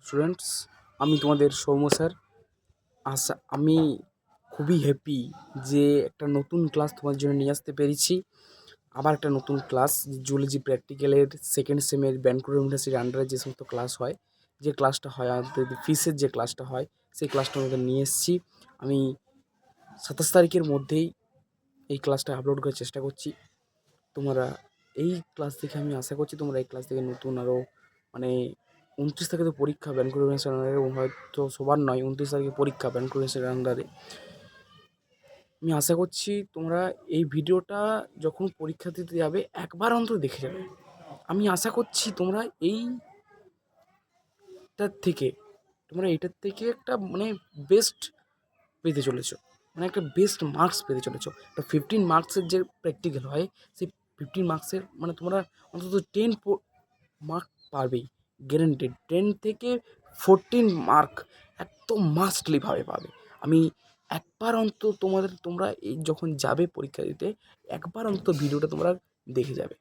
Students, আমি তোমাদের Soumya sir. আমি খুবই হ্যাপি যে একটা নতুন ক্লাস তোমার জন্য নিয়ে আসতে পেরেছি। আবার একটা নতুন ক্লাস, জুলজি প্র্যাকটিক্যালের সেকেন্ড সেমের ব্যানকুড়া ইউনিভার্সিটির আন্ডারে যে সমস্ত ক্লাস হয়, যে ক্লাসটা হয় আমাদের ফিসের যে ক্লাসটা হয়, সেই ক্লাসটা আমাদের নিয়ে এসেছি। আমি 27 তারিখের মধ্যেই এই ক্লাসটা আপলোড করার চেষ্টা করছি। তোমরা এই ক্লাস থেকে, আমি আশা করছি তোমরা এই ক্লাস থেকে নতুন আরও, মানে 29 তারিখে তো পরীক্ষা ব্যানকুড়া ইউনিভার্সিটির আন্ডারে, হয়তো সবার নয়, 29 তারিখে পরীক্ষা ব্যানকুড়া ইউনিভার্সিটির আন্ডারে। আমি আশা করছি তোমরা এই ভিডিওটা যখন পরীক্ষা দিতে যাবে একবার অন্তত দেখে যাবে। আমি আশা করছি তোমরা এইটার থেকে একটা মানে বেস্ট পেতে চলেছো, মানে একটা বেস্ট মার্কস পেতে চলেছো। একটা 15 মার্কসের যে প্র্যাকটিক্যাল হয়, সেই 15 মার্কসের মানে তোমরা অন্তত 10 মার্ক পাবেই, গ্যারেন্টেড। 10 থেকে 14 মার্ক একদম মাস্টলিভাবে পাবে। আমি একবার অন্তত তোমরা এই যখন যাবে পরীক্ষা দিতে, একবার অন্তত ভিডিওটা তোমরা দেখে যাবে।